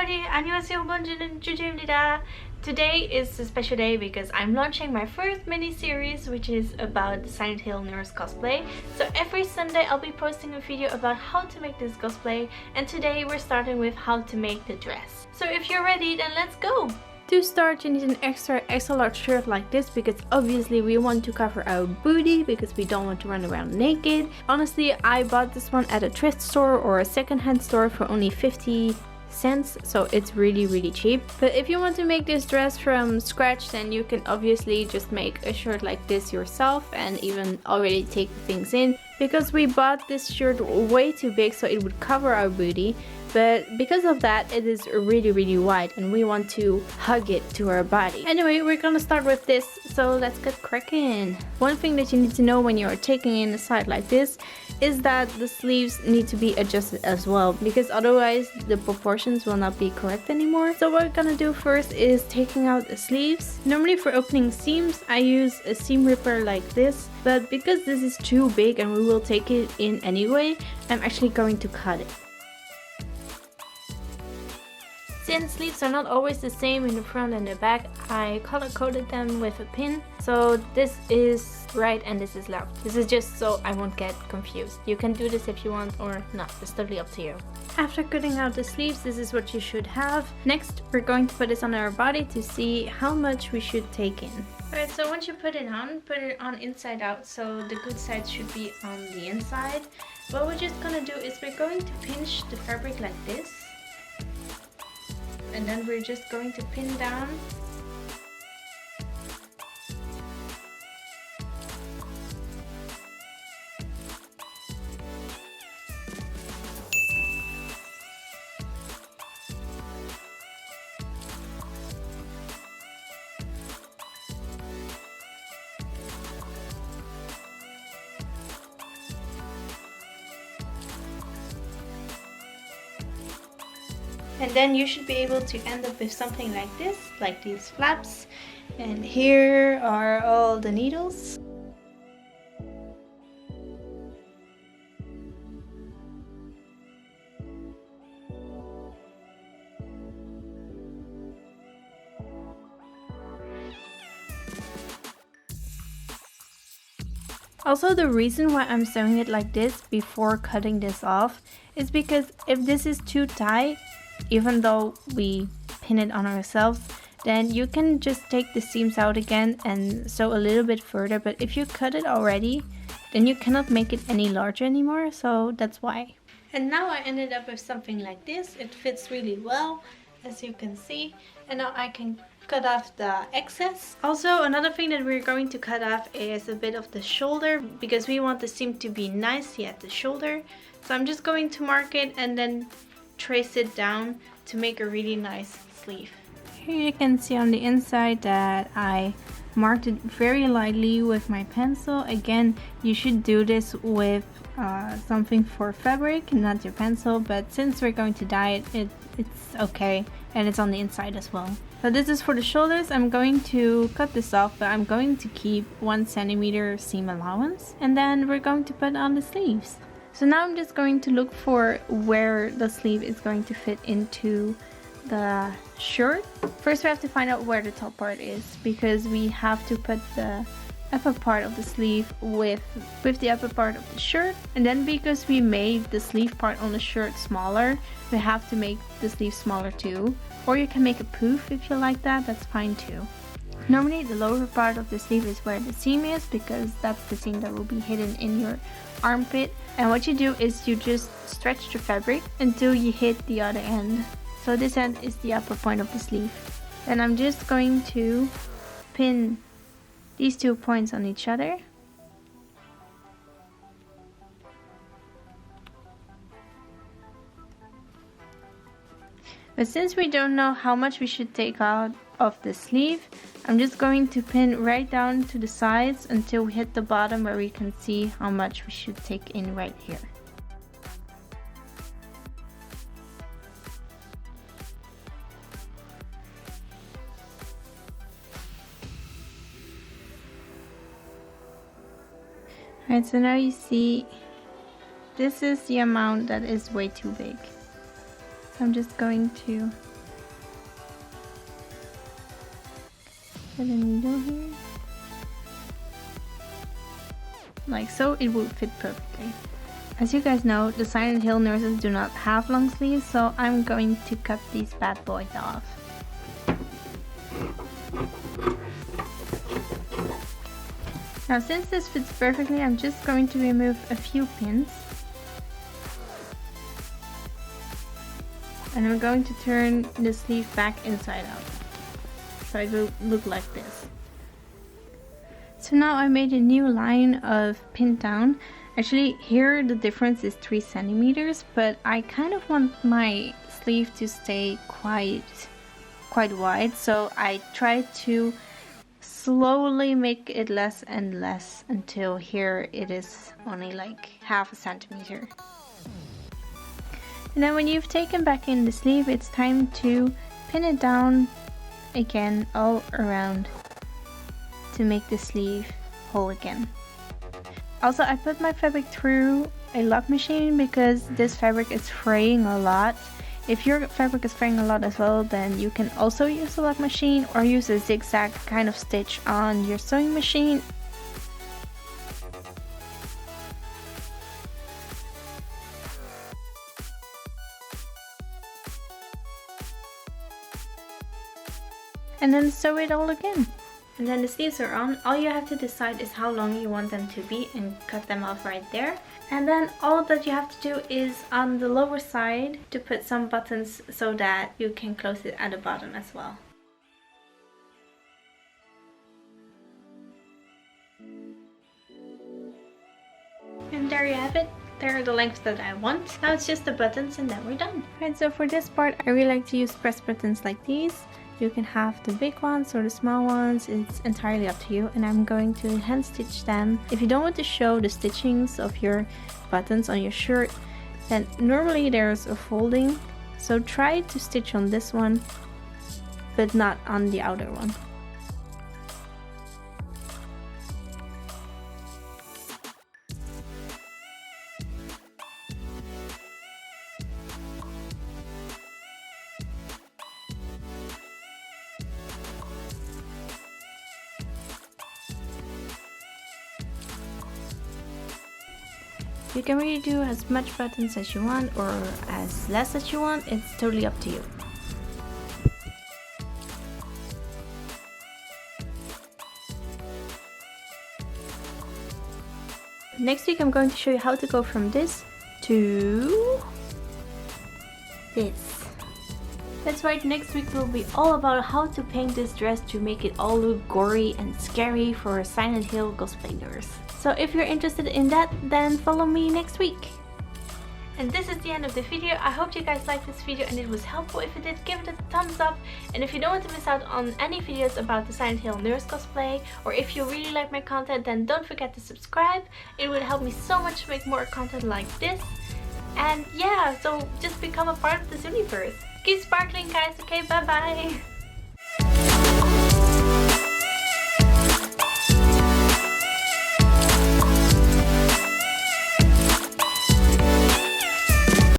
everybody! 안녕하세요, 번지는 주주입니다. Today is a special day because I'm launching my first mini-series which is about Silent Hill nurse cosplay. So every Sunday I'll be posting a video about how to make this cosplay, and today we're starting with how to make the dress. So if you're ready, then let's go! To start, you need an extra large shirt like this because obviously we want to cover our booty because we don't want to run around naked. Honestly, I bought this one at a thrift store or a secondhand store for only 50 cents, so it's really cheap. But if you want to make this dress from scratch, then you can obviously just make a shirt like this yourself and even already take the things in, because we bought this shirt way too big so it would cover our booty. But because of that, it is really wide and we want to hug it to our body. Anyway, we're gonna start with this, so let's get cracking. One thing that you need to know when you are taking in a side like this is that the sleeves need to be adjusted as well, because otherwise the proportions will not be correct anymore. So what we're gonna do first is taking out the sleeves. Normally for opening seams I use a seam ripper like this, but because this is too big and we will take it in anyway, I'm actually going to cut it. Since sleeves are not always the same in the front and the back, I color coded them with a pin. So this is right and this is left. This is just so I won't get confused. You can do this if you want or not, it's totally up to you. After cutting out the sleeves, this is what you should have. Next, we're going to put this on our body to see how much we should take in. Alright, so once you put it on inside out, so the good side should be on the inside. What we're just gonna do is we're going to pinch the fabric like this. And then we're just going to pin down. And then you should be able to end up with something like this, like these flaps. And here are all the needles. Also, the reason why I'm sewing it like this before cutting this off is because if this is too tight, even though we pin it on ourselves, then you can just take the seams out again and sew a little bit further. But if you cut it already, then you cannot make it any larger anymore, so that's why. And now I ended up with something like this. It fits really well, as you can see, and now I can cut off the excess. Also, another thing that we're going to cut off is a bit of the shoulder, because we want the seam to be nicely at the shoulder. So I'm just going to mark it and then trace it down to make a really nice sleeve. Here you can see on the inside that I marked it very lightly with my pencil. Again, you should do this with something for fabric, not your pencil, but since we're going to dye it, it's okay, and it's on the inside as well. So this is for the shoulders. I'm going to cut this off, but I'm going to keep 1 centimeter seam allowance, and then we're going to put on the sleeves. So now I'm just going to look for where the sleeve is going to fit into the shirt. First we have to find out where the top part is, because we have to put the upper part of the sleeve with the upper part of the shirt. And then because we made the sleeve part on the shirt smaller, we have to make the sleeve smaller too. Or you can make a poof if you like that, that's fine too. Normally the lower part of the sleeve is where the seam is, because that's the seam that will be hidden in your armpit. And what you do is you just stretch the fabric until you hit the other end. So this end is the upper point of the sleeve. Then I'm just going to pin these 2 points on each other. But since we don't know how much we should take out of the sleeve, I'm just going to pin right down to the sides until we hit the bottom, where we can see how much we should take in right here. Alright, so now you see this is the amount that is way too big. So I'm just going to Put a needle here. Like so, it will fit perfectly. As you guys know, the Silent Hill nurses do not have long sleeves, so I'm going to cut these bad boys off. Now since this fits perfectly, I'm just going to remove a few pins. And I'm going to turn the sleeve back inside out. So it will look like this. So now I made a new line of pin down. Actually here the difference is 3 centimeters, but I kind of want my sleeve to stay quite wide, so I try to slowly make it less and less until here it is only like half a centimeter. And then when you've taken back in the sleeve, it's time to pin it down again all around to make the sleeve whole again. Also, I put my fabric through a lock machine because this fabric is fraying a lot. If your fabric is fraying a lot as well, then you can also use a lock machine or use a zigzag kind of stitch on your sewing machine. And then sew it all again. And then the sleeves are on. All you have to decide is how long you want them to be and cut them off right there. And then all that you have to do is on the lower side to put some buttons so that you can close it at the bottom as well. And there you have it. There are the lengths that I want. Now it's just the buttons and then we're done. Right, so for this part I really like to use press buttons like these. You can have the big ones or the small ones, it's entirely up to you, and I'm going to hand stitch them. If you don't want to show the stitchings of your buttons on your shirt, then normally there's a folding, so try to stitch on this one but not on the outer one. You can really do as much buttons as you want or as less as you want, it's totally up to you. Next week I'm going to show you how to go from this to this. That's right, next week will be all about how to paint this dress to make it all look gory and scary for Silent Hill cosplayers. So if you're interested in that, then follow me next week. And this is the end of the video. I hope you guys liked this video and it was helpful. If you did, give it a thumbs up. And if you don't want to miss out on any videos about the Silent Hill nurse cosplay, or if you really like my content, then don't forget to subscribe. It would help me so much to make more content like this. And yeah, so just become a part of this universe. Keep sparkling guys, okay, bye bye!